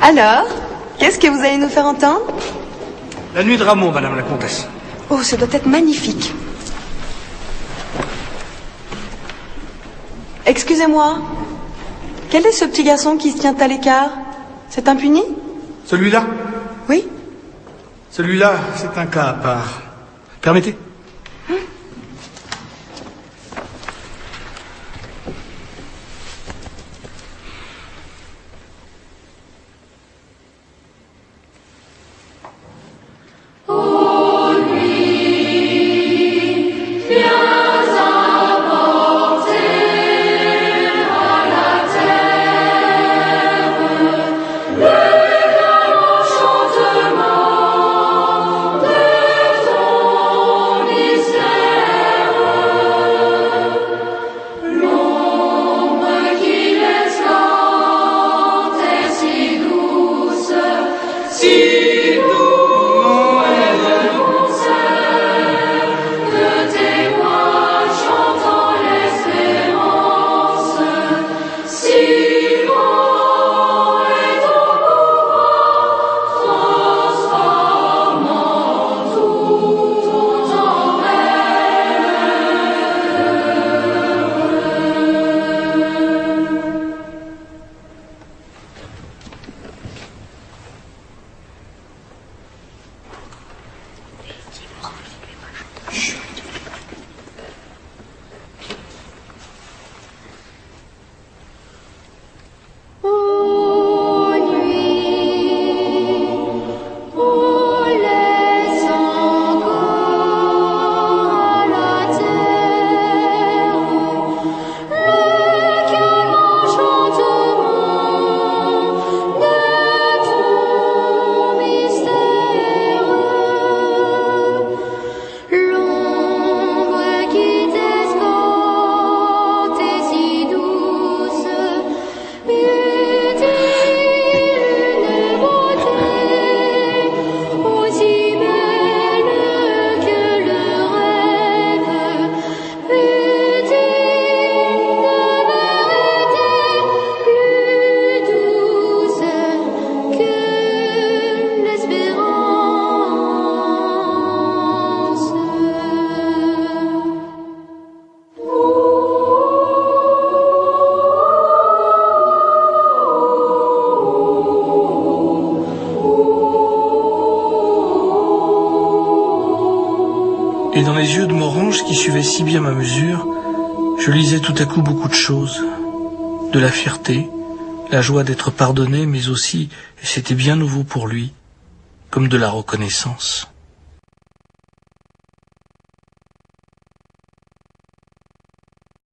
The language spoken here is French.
Alors, qu'est-ce que vous allez nous faire entendre? La nuit de Ramon, madame la comtesse. Oh, ça doit être magnifique. Excusez-moi, quel est ce petit garçon qui se tient à l'écart? C'est un puni? Celui-là? Oui. Celui-là, c'est un cas à part. Permettez? Et dans les yeux de Morange, qui suivait si bien ma mesure, je lisais tout à coup beaucoup de choses. De la fierté, la joie d'être pardonné, mais aussi, et c'était bien nouveau pour lui, comme de la reconnaissance.